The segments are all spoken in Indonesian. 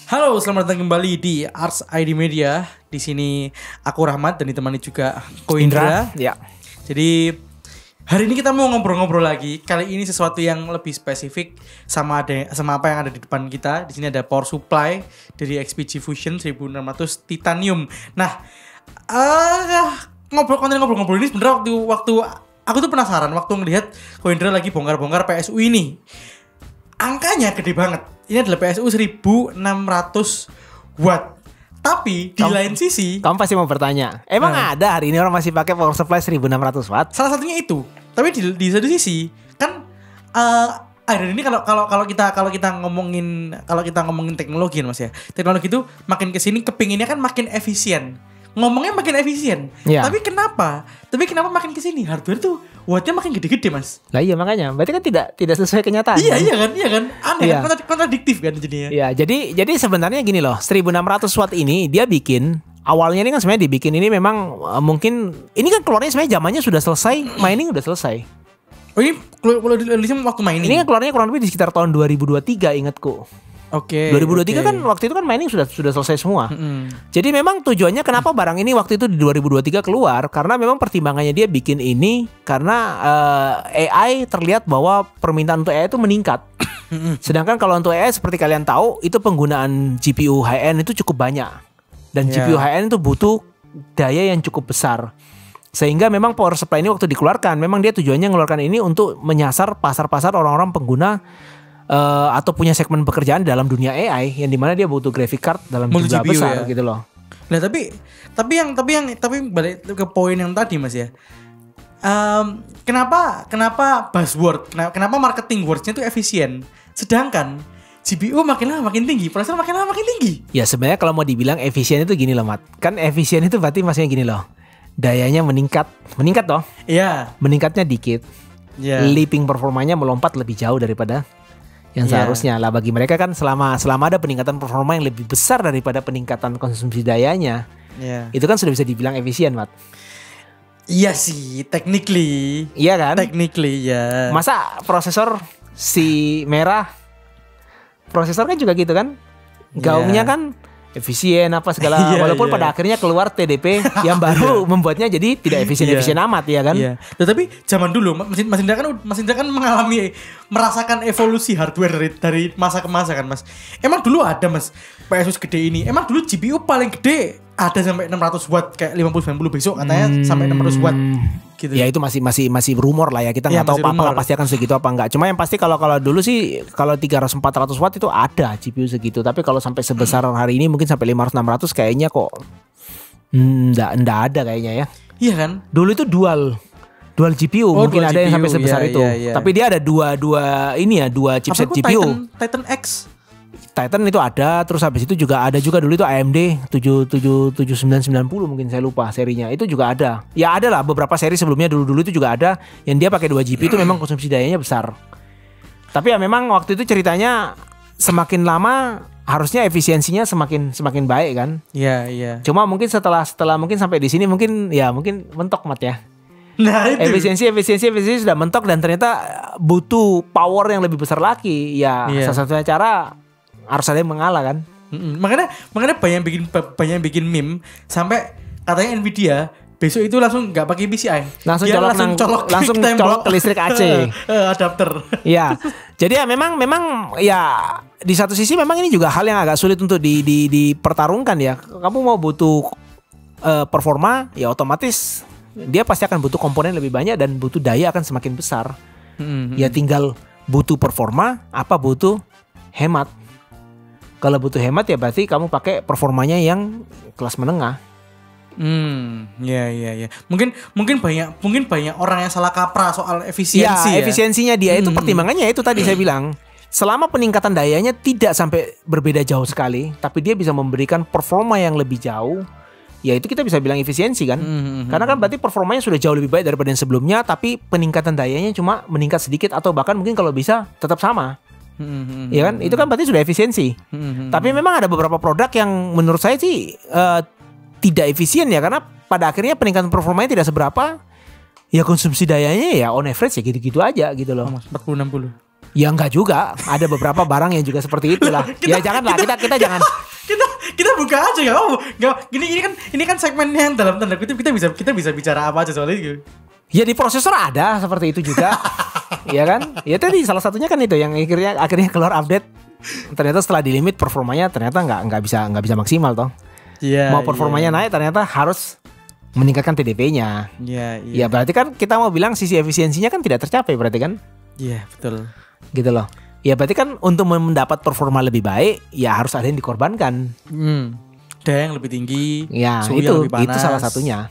Halo, selamat datang kembali di Arts ID Media. Di sini aku Rahmat dan ditemani juga Ko Indra. Ya. Jadi hari ini kita mau ngobrol-ngobrol lagi. Kali ini sesuatu yang lebih spesifik sama apa yang ada di depan kita. Di sini ada power supply dari XPG Fusion 1600 Titanium. Nah, ngobrol-ngobrol ini sebenarnya waktu aku tuh penasaran waktu ngelihat Ko Indra lagi bongkar-bongkar PSU ini. Angkanya gede banget. Ini adalah PSU 1600 watt. Tapi di lain sisi, kamu pasti mau bertanya, emang ada hari ini orang masih pakai power supply 1600 watt? Salah satunya itu. Tapi di satu sisi kan akhir ini kalau kita ngomongin teknologi Mas ya. Teknologi itu makin kesini kepinginnya kan makin efisien. Ngomongnya makin efisien. Ya. Tapi kenapa makin kesini hardware tuh wattnya makin gede-gede Mas? Lah iya makanya, berarti kan tidak sesuai kenyataan. Iya kan, aneh iya. kan, kontradiktif kan jadinya. Iya, jadi sebenarnya gini loh, 1600 watt ini dia bikin awalnya ini kan sebenarnya dibikin ini memang mungkin ini kan keluarnya sebenarnya zamannya sudah selesai, mining udah selesai. Oh ini kalau rilisnya waktu mining. Ini kan keluarnya kurang lebih di sekitar tahun 2023 ingatku. Oke. 2023 kan waktu itu kan mining sudah selesai semua. Jadi memang tujuannya kenapa barang ini waktu itu di 2023 keluar karena memang pertimbangannya dia bikin ini karena AI terlihat bahwa permintaan untuk AI itu meningkat. Sedangkan kalau untuk AI seperti kalian tahu itu penggunaan GPU high end itu cukup banyak. Dan GPU high end itu butuh daya yang cukup besar. Sehingga memang power supply ini waktu dikeluarkan memang dia tujuannya mengeluarkan ini untuk menyasar pasar-pasar orang-orang pengguna atau punya segmen pekerjaan dalam dunia AI yang dimana dia butuh graphic card dalam jumlah GPU besar ya. gitu loh. Nah tapi balik ke poin yang tadi Mas ya. Kenapa buzzword? Kenapa marketing words-nya itu efisien? Sedangkan GPU makin lama makin tinggi, prosesor makin lama makin tinggi. Ya sebenarnya kalau mau dibilang efisien itu gini loh, Mat. Kan efisien itu berarti maksudnya gini loh. Dayanya meningkat toh. Iya. Meningkatnya dikit. Yeah. Leaping performanya melompat lebih jauh daripada yang seharusnya lah. Bagi mereka kan selama ada peningkatan performa yang lebih besar daripada peningkatan konsumsi dayanya, itu kan sudah bisa dibilang efisien, Mat. Iya sih, technically. Iya kan? Technically ya. Masa prosesor si merah, prosesor kan juga gitu kan? Gaungnya kan efisien apa segala, walaupun pada akhirnya keluar TDP yang baru membuatnya jadi tidak efisien amat ya kan. Tetapi zaman dulu Mas Indra kan merasakan evolusi hardware dari masa ke masa kan Mas. Emang dulu ada Mas PSU segede ini. Emang dulu GPU paling gede ada sampai 600 watt kayak 5090 besok katanya sampai 600 watt gitu. Ya itu masih rumor lah ya. Kita nggak tahu apa pasti akan segitu apa enggak. Cuma yang pasti kalau dulu sih kalau 300-400 watt itu ada GPU segitu. Tapi kalau sampai sebesar hari ini mungkin sampai 500-600 kayaknya kok enggak ada kayaknya ya. Iya kan? Dulu itu dual GPU mungkin ada GPU, yang sampai sebesar itu. Tapi dia ada dua chipset GPU. Titan X. Titan itu ada, terus habis itu juga ada juga dulu itu AMD 7990 mungkin saya lupa serinya. Itu juga ada. Ya ada lah beberapa seri sebelumnya dulu itu juga ada yang dia pakai 2 GPU itu memang konsumsi dayanya besar. Tapi ya memang waktu itu ceritanya semakin lama harusnya efisiensinya semakin baik kan? Iya. Cuma mungkin setelah mungkin sampai di sini mungkin mentok Mat ya. Nah, itu. Efisiensi sudah mentok dan ternyata butuh power yang lebih besar lagi. Salah satunya cara harus ada yang mengalah kan. Makanya banyak yang bikin meme sampai katanya Nvidia besok itu langsung nggak pakai PCI, langsung colok ke listrik AC adapter. Ya, jadi ya memang ya di satu sisi memang ini juga hal yang agak sulit untuk dipertarungkan ya. Kamu mau butuh performa ya otomatis dia pasti akan butuh komponen lebih banyak dan butuh daya akan semakin besar. Ya tinggal butuh performa apa butuh hemat. Kalau butuh hemat ya berarti kamu pakai performanya yang kelas menengah. Ya. Mungkin banyak orang yang salah kaprah soal efisiensi. Ya, efisiensinya dia itu pertimbangannya itu tadi saya bilang. Selama peningkatan dayanya tidak sampai berbeda jauh sekali, tapi dia bisa memberikan performa yang lebih jauh, ya itu kita bisa bilang efisiensi kan. Karena kan berarti performanya sudah jauh lebih baik daripada yang sebelumnya, tapi peningkatan dayanya cuma meningkat sedikit atau bahkan mungkin kalau bisa tetap sama. Ya kan, itu kan berarti sudah efisiensi. Tapi memang ada beberapa produk yang menurut saya sih tidak efisien ya, karena pada akhirnya peningkatan performanya tidak seberapa. Ya konsumsi dayanya ya on average ya gitu-gitu aja gitu loh. 40-60. Ya enggak juga, ada beberapa barang yang juga seperti itulah. Ya janganlah kita jangan. Kita buka aja nggak ini kan segmen yang dalam tanda kutip kita bisa bicara apa aja soal itu. Ya di prosesor ada seperti itu juga. Ya kan? Ya tadi salah satunya kan itu yang akhirnya keluar update. Ternyata setelah di limit performanya ternyata nggak bisa maksimal toh. Iya. Mau performanya naik ternyata harus meningkatkan TDP-nya. Iya. Ya berarti kan kita mau bilang sisi efisiensinya kan tidak tercapai berarti kan? Iya, betul. Gitu loh. Ya berarti kan untuk mendapat performa lebih baik ya harus ada yang dikorbankan. Daya yang lebih tinggi, ya suhu yang lebih panas. Itu salah satunya.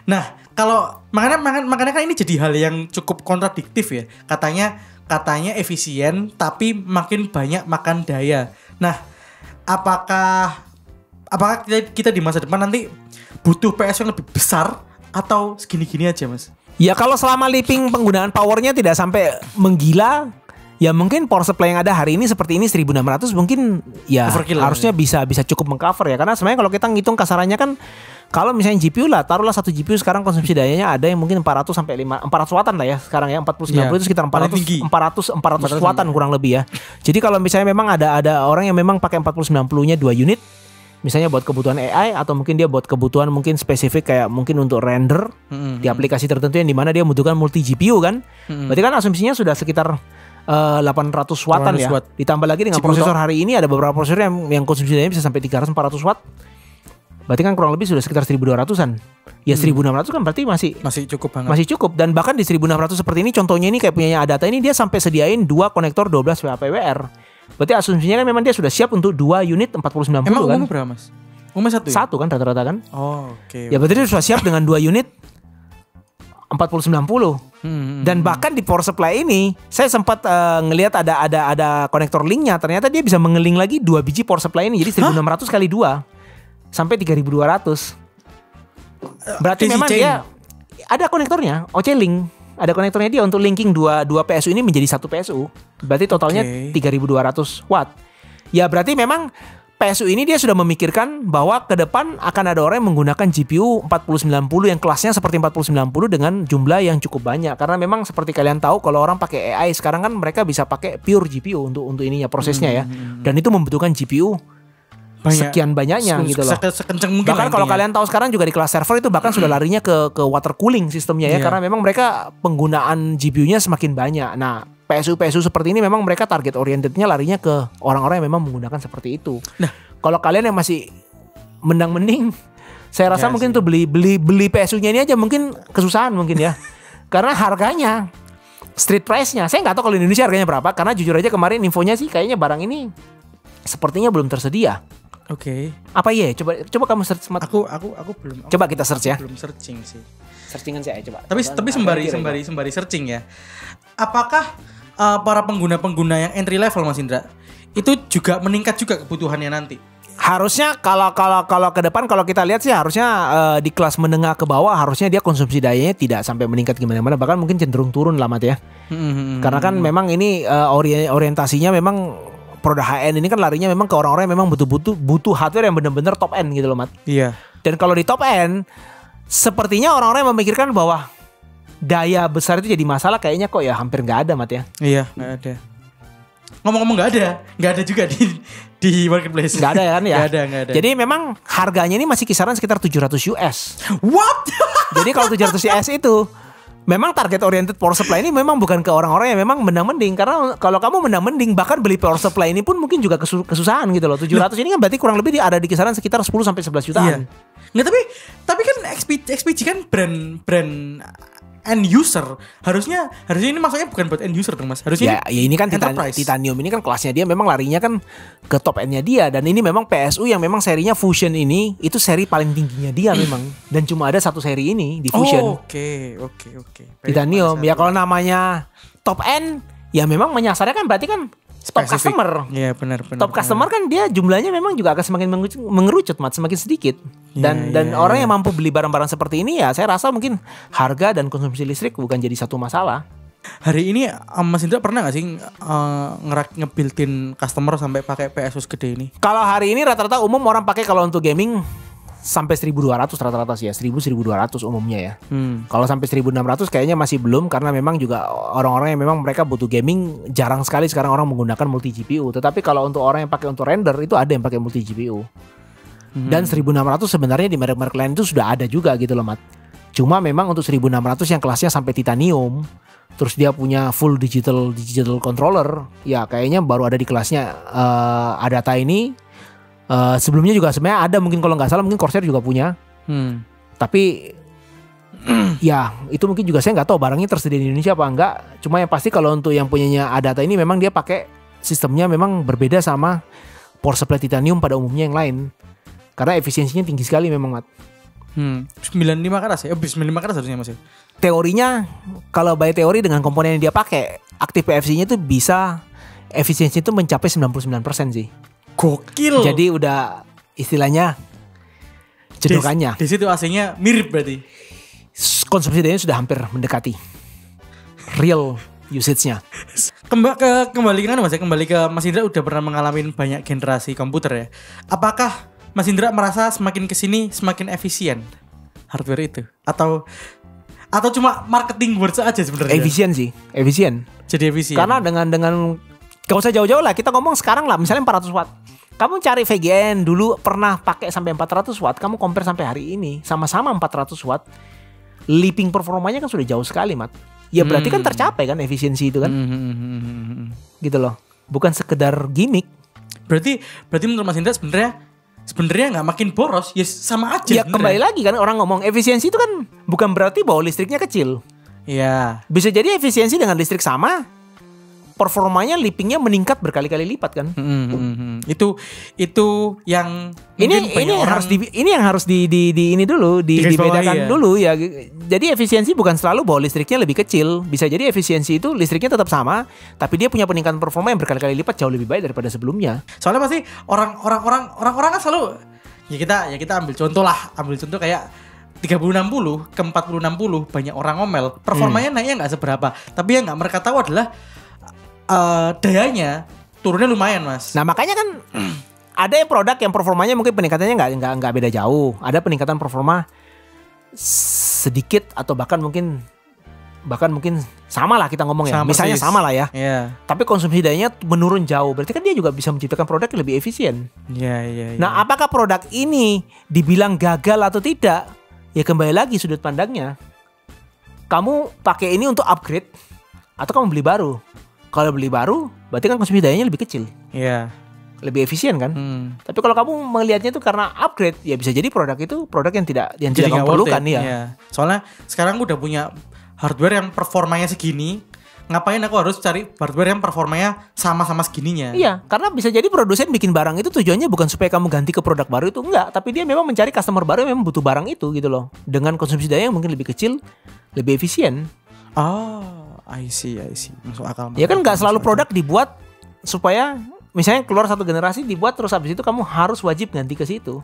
Nah, kalau makanya kan ini jadi hal yang cukup kontradiktif ya. Katanya efisien tapi makin banyak makan daya. Nah, apakah kita di masa depan nanti butuh PS yang lebih besar atau segini-gini aja, Mas? Ya kalau selama leaping penggunaan powernya tidak sampai menggila, ya mungkin power supply yang ada hari ini seperti ini 1600 mungkin ya overkill harusnya ya. bisa cukup mengcover ya. Karena sebenarnya kalau kita ngitung kasarannya kan kalau misalnya GPU lah, taruhlah satu GPU sekarang konsumsi dayanya ada yang mungkin 400 sampai 400 wattan lah ya sekarang ya. 4090 itu sekitar 400 wattan kurang lebih ya. Jadi kalau misalnya memang ada orang yang memang pakai 4090-nya 2 unit misalnya buat kebutuhan AI atau mungkin dia buat kebutuhan mungkin spesifik kayak mungkin untuk render di aplikasi tertentu yang dimana dia membutuhkan multi GPU kan. Berarti kan asumsinya sudah sekitar 800 wattan ya. Ditambah lagi dengan prosesor hari ini ada beberapa prosesor yang konsumsi dayanya bisa sampai 300-400 watt. Berarti kan kurang lebih sudah sekitar 1200-an. Ya 1600 kan berarti masih cukup banget. Masih cukup dan bahkan di 1600 seperti ini contohnya ini kayak punyanya Adata ini dia sampai sediain 2 konektor 12 PWR. Berarti asumsinya kan memang dia sudah siap untuk 2 unit 4090 kan. Emang umumnya berapa, Mas? Umumnya 1 ya? 1 kan rata-rata kan. Oh, oke. Ya berarti dia sudah siap dengan 2 unit 4090. Dan bahkan di power supply ini saya sempat ngelihat ada konektor linknya. Ternyata dia bisa mengeling lagi 2 biji power supply ini. Jadi 1600 kali 2 sampai 3200. Berarti memang dia ada konektornya, OC-Link. Ada konektornya dia untuk linking dua PSU ini menjadi satu PSU. Berarti totalnya 3200 watt. Ya berarti memang PSU ini dia sudah memikirkan bahwa ke depan akan ada orang yang menggunakan GPU 4090 yang kelasnya seperti 4090 dengan jumlah yang cukup banyak. Karena memang seperti kalian tahu kalau orang pakai AI sekarang kan mereka bisa pakai pure GPU untuk ininya prosesnya ya. Dan itu membutuhkan GPU sekian banyaknya gitu loh. Sekencang mungkin. Bahkan kalau kalian tahu sekarang juga di kelas server itu bahkan sudah larinya ke water cooling sistemnya ya. Karena memang mereka penggunaan GPU-nya semakin banyak. Nah PSU seperti ini memang mereka target orientednya larinya ke orang-orang yang memang menggunakan seperti itu. Nah kalau kalian yang masih mending saya rasa mungkin tuh beli PSU-nya ini aja mungkin kesusahan mungkin ya. Karena harganya street price-nya saya nggak tahu kalau di Indonesia harganya berapa. Karena jujur aja kemarin infonya sih kayaknya barang ini sepertinya belum tersedia. Oke. Apa ya? Coba kamu search. Aku belum. Coba kita search ya. Belum searching sih. Searchingan saya coba. Tapi sembari searching ya. Apakah para pengguna yang entry level Mas Indra itu juga meningkat juga kebutuhannya nanti? Harusnya kalau ke depan kalau kita lihat sih harusnya di kelas menengah ke bawah harusnya dia konsumsi dayanya tidak sampai meningkat gimana-mana, bahkan mungkin cenderung turun lah Mat ya. Karena kan memang ini orientasinya memang produk high-end ini kan larinya memang ke orang-orang yang memang butuh hardware yang benar-benar top end gitu loh Mat. Iya. Dan kalau di top end sepertinya orang-orang yang memikirkan bahwa daya besar itu jadi masalah kayaknya kok ya hampir nggak ada Mat ya. Iya nggak ada. Ngomong-ngomong nggak ada juga di marketplace. Nggak ada kan ya? Nggak ada. Jadi memang harganya ini masih kisaran sekitar 700 US. What? Jadi kalau 700 US itu memang target oriented power supply ini memang bukan ke orang-orang yang memang menang-mending. Karena kalau kamu menang-mending bahkan beli power supply ini pun mungkin juga kesusahan gitu loh. 700 ini kan berarti kurang lebih ada di kisaran sekitar 10 sampai 11 jutaan. Iya. Nggak, tapi kan XPG kan brand end user. Harusnya ini maksudnya bukan buat end user dong Mas. Harusnya ya ini kan Titanium ini kan kelasnya dia memang larinya kan ke top endnya dia. Dan ini memang PSU yang memang serinya Fusion ini itu seri paling tingginya dia memang. Dan cuma ada satu seri ini di Fusion. Oke. Titanium ya kalau namanya top end ya memang menyasarnya kan berarti kan top customer. Iya benar. Top customer kan dia jumlahnya memang juga akan semakin mengerucut Mat, semakin sedikit. Dan orang yang mampu beli barang-barang seperti ini ya saya rasa mungkin harga dan konsumsi listrik bukan jadi satu masalah. Hari ini Mas Indra pernah gak sih nge-build-in customer sampai pakai PSU segede ini? Kalau hari ini rata-rata umum orang pakai kalau untuk gaming sampai 1.200 rata-rata sih ya, 1.200 umumnya ya. Kalau sampai 1.600 kayaknya masih belum, karena memang juga orang-orang yang memang mereka butuh gaming jarang sekali sekarang orang menggunakan multi GPU. Tetapi kalau untuk orang yang pakai untuk render itu ada yang pakai multi GPU. Dan 1.600 sebenarnya di merek-merek lain itu sudah ada juga gitu loh, Mat. Cuma memang untuk 1.600 yang kelasnya sampai titanium, terus dia punya full digital controller, ya kayaknya baru ada di kelasnya Adata ini. Sebelumnya juga sebenarnya ada, mungkin kalau nggak salah mungkin Corsair juga punya. Tapi ya itu mungkin juga saya nggak tahu barangnya tersedia di Indonesia apa enggak. Cuma yang pasti kalau untuk yang punyanya Adata ini memang dia pakai sistemnya memang berbeda sama power supply titanium pada umumnya yang lain. Karena efisiensinya tinggi sekali memang, Mat. 95 ke atas ya, 95 ke atas harusnya Mas ya. Teorinya kalau by teori dengan komponen yang dia pakai, aktif PFC-nya itu bisa efisiensi itu mencapai 99% sih. Gokil. Jadi udah istilahnya jedokannya. Di situ AC-nya mirip berarti. Konsumsi dayanya sudah hampir mendekati real usage-nya. Kembali ke Mas ya, kembali ke Mas Indra udah pernah mengalami banyak generasi komputer ya. Apakah Mas Indra merasa semakin kesini semakin efisien hardware itu? Atau cuma marketing words aja sebenarnya? Efisien sih, efisien. Jadi efisien. Karena dengan gak usah jauh-jauh lah, kita ngomong sekarang lah, misalnya 400 watt. Kamu cari VGN dulu pernah pakai sampai 400 watt, kamu compare sampai hari ini sama-sama 400 watt. Leaping performanya kan sudah jauh sekali, Mat. Ya berarti kan tercapai kan efisiensi itu kan. Gitu loh. Bukan sekedar gimmick. Berarti menurut Mas Indra sebenarnya nggak makin boros, ya sama aja. Ya kembali lagi kan orang ngomong efisiensi itu kan bukan berarti bahwa listriknya kecil. Iya. Bisa jadi efisiensi dengan listrik sama, performanya leapingnya meningkat berkali-kali lipat kan. Itu yang ini yang harus dibedakan ya. dulu ya. Jadi efisiensi bukan selalu bahwa listriknya lebih kecil. Bisa jadi efisiensi itu listriknya tetap sama, tapi dia punya peningkatan performa yang berkali-kali lipat jauh lebih baik daripada sebelumnya. Soalnya pasti orang kan selalu ya kita ambil contoh kayak 3060 ke 4060 banyak orang ngomel performanya naiknya nggak seberapa, tapi yang nggak mereka tahu adalah dayanya turunnya lumayan, Mas. Nah makanya kan ada yang produk yang performanya mungkin peningkatannya nggak beda jauh, ada peningkatan performa sedikit atau bahkan mungkin sama lah kita ngomong ya, misalnya sama lah ya. Tapi konsumsi dayanya menurun jauh, berarti kan dia juga bisa menciptakan produk yang lebih efisien. Nah apakah produk ini dibilang gagal atau tidak? Ya kembali lagi sudut pandangnya. Kamu pakai ini untuk upgrade atau kamu beli baru? Kalau beli baru, berarti kan konsumsi dayanya lebih kecil. Iya. Lebih efisien kan? Tapi kalau kamu melihatnya itu karena upgrade, ya bisa jadi produk itu produk yang tidak kamu perlukan ya. Soalnya sekarang udah punya hardware yang performanya segini, ngapain aku harus cari hardware yang performanya sama-sama segininya? Iya, karena bisa jadi produsen bikin barang itu tujuannya bukan supaya kamu ganti ke produk baru itu, enggak, tapi dia memang mencari customer baru yang memang butuh barang itu gitu loh. Dengan konsumsi daya yang mungkin lebih kecil, lebih efisien. I see. Masuk akal. Ya kan nggak selalu produk dibuat supaya misalnya keluar satu generasi dibuat terus habis itu kamu harus wajib ganti ke situ.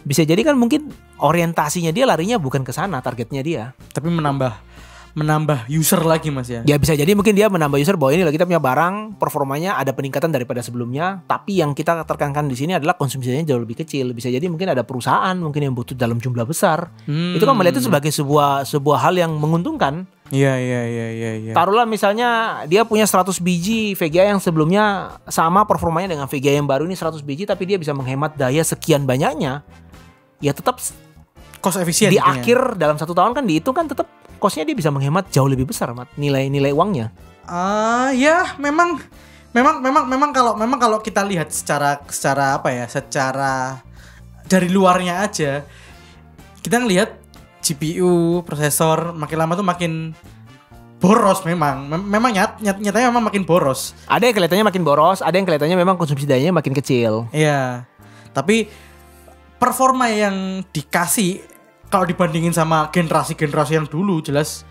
Bisa jadi kan mungkin orientasinya dia larinya bukan ke sana, targetnya dia. Tapi menambah user lagi, Mas ya. Ya bisa jadi mungkin dia menambah user bahwa ini loh kita punya barang performanya ada peningkatan daripada sebelumnya, tapi yang kita tekankan di sini adalah konsumsinya jauh lebih kecil. Bisa jadi mungkin ada perusahaan mungkin yang butuh dalam jumlah besar. Itu kan melihat itu sebagai sebuah hal yang menguntungkan. Iya. Taruhlah misalnya dia punya 100 biji VGA yang sebelumnya sama performanya dengan VGA yang baru ini 100 biji, tapi dia bisa menghemat daya sekian banyaknya. Ya tetap cost efisien di akhir dalam 1 tahun kan dihitung kan tetap costnya dia bisa menghemat jauh lebih besar, Mat, nilai uangnya. Ya memang kalau kita lihat secara apa ya, secara dari luarnya aja kita ngelihat GPU prosesor makin lama tuh makin boros. Memang nyatanya memang makin boros. Ada yang kelihatannya makin boros, ada yang kelihatannya memang konsumsi dayanya makin kecil. Iya, tapi performa yang dikasih kalau dibandingin sama generasi yang dulu jelas.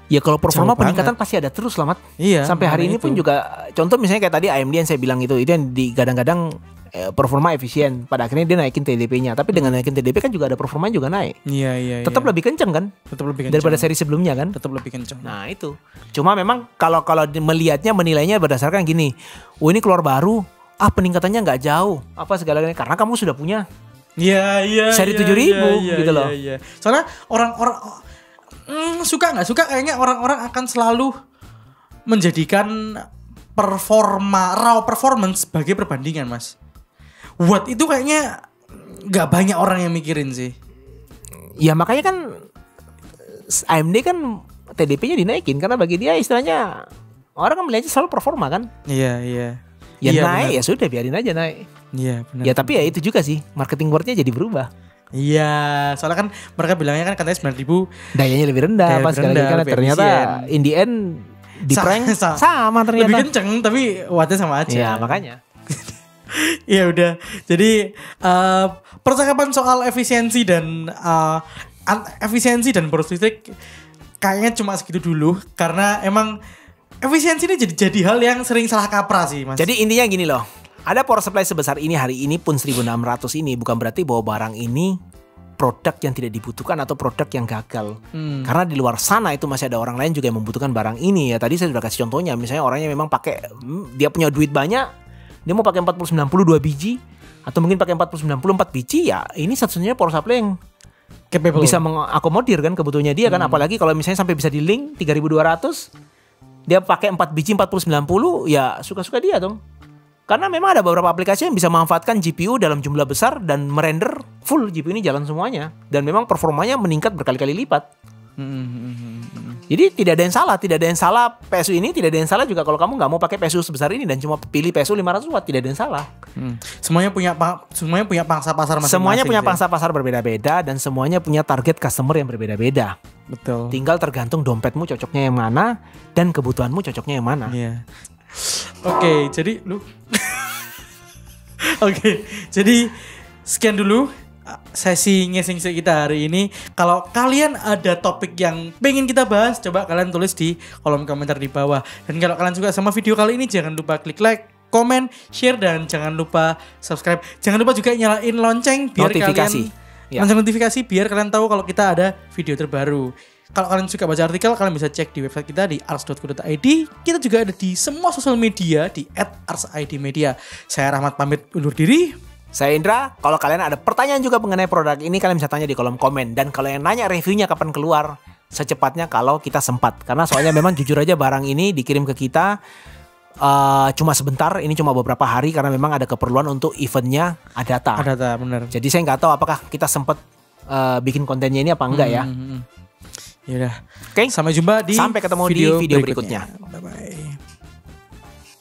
Ya kalau performa peningkatan pasti ada terus lah, Mat. Iya. Sampai hari ini pun juga contoh misalnya kayak tadi AMD yang saya bilang itu yang digadang-gadang performa efisien. Pada akhirnya dia naikin TDP-nya. Tapi dengan naikin TDP kan juga ada performanya juga naik. Iya. Tetap lebih kenceng kan? Tetap lebih kenceng daripada seri sebelumnya kan? Tetap lebih kenceng. Nah itu. Cuma memang kalau melihatnya menilainya berdasarkan gini. Ini keluar baru. Peningkatannya nggak jauh. Apa segalanya? Karena kamu sudah punya Iya. Seri 7.000 gitu loh. Iya. Soalnya orang-orang suka nggak suka kayaknya orang-orang akan selalu menjadikan raw performance sebagai perbandingan, Mas. Watt itu kayaknya nggak banyak orang yang mikirin sih. Ya makanya kan AMD kan TDP-nya dinaikin karena bagi dia istilahnya orang kan melihatnya selalu performa kan. Iya. Ya Iya, naik benar. ya sudah biarin aja naik. Iya benar. Ya tapi ya itu juga sih marketing wordnya jadi berubah. Iya, soalnya kan mereka bilangnya kan katanya 9.000 Dayanya lebih rendah Daya pas lebih sekali rendah, lagi kan lebih ternyata efisien. in the end di prank sama ternyata. lebih kenceng tapi wattnya sama aja. Ya makanya. Ya udah. Jadi percakapan soal efisiensi dan efisiensi dan boros listrik kayaknya cuma segitu dulu karena emang efisiensi ini jadi hal yang sering salah kaprah sih, Mas. Jadi intinya gini loh. Ada power supply sebesar ini hari ini pun 1.600 ini bukan berarti bahwa barang ini produk yang tidak dibutuhkan atau produk yang gagal. Karena di luar sana itu masih ada orang lain juga yang membutuhkan barang ini ya. Tadi saya sudah kasih contohnya, misalnya orangnya memang pakai dia punya duit banyak, dia mau pakai 4090 2 biji atau mungkin pakai 4090 4 biji ya. Ini satu-satunya power supply yang capable. bisa mengakomodir kan kebutuhannya dia kan, apalagi kalau misalnya sampai bisa di link 3200 dia pakai 4 biji 4090 ya suka-suka dia dong. Karena memang ada beberapa aplikasi yang bisa memanfaatkan GPU dalam jumlah besar dan merender full GPU ini jalan semuanya. Dan memang performanya meningkat berkali-kali lipat. Jadi tidak ada yang salah PSU ini, tidak ada yang salah juga kalau kamu nggak mau pakai PSU sebesar ini dan cuma pilih PSU 500 watt, tidak ada yang salah. Semuanya punya pangsa pasar masing-masing. Semuanya punya sih. pangsa pasar berbeda-beda dan semuanya punya target customer yang berbeda-beda. Betul. Tinggal tergantung dompetmu cocoknya yang mana dan kebutuhanmu cocoknya yang mana. Iya. Oke, jadi lu Oke, jadi sekian dulu sesi ngesing kita hari ini. Kalau kalian ada topik yang pengen kita bahas, coba kalian tulis di kolom komentar di bawah. Dan kalau kalian suka sama video kali ini, jangan lupa klik like, komen, share, dan jangan lupa subscribe. Jangan lupa juga nyalain lonceng biar Notifikasi. kalian lonceng notifikasi biar kalian tahu kalau kita ada video terbaru. Kalau kalian suka baca artikel, kalian bisa cek di website kita di ars.co.id. Kita juga ada di semua sosial media di @arsidmedia. Saya Rahmat pamit undur diri. Saya Indra, kalau kalian ada pertanyaan juga mengenai produk ini kalian bisa tanya di kolom komen. Dan kalau yang nanya reviewnya kapan keluar, secepatnya kalau kita sempat. Karena soalnya memang jujur aja barang ini dikirim ke kita cuma sebentar, ini cuma beberapa hari karena memang ada keperluan untuk eventnya Adata. Adata, benar. Jadi saya nggak tahu apakah kita sempat bikin kontennya ini apa enggak ya. Yaudah. Oke. Sampai jumpa di Sampai ketemu di video berikutnya. Bye-bye.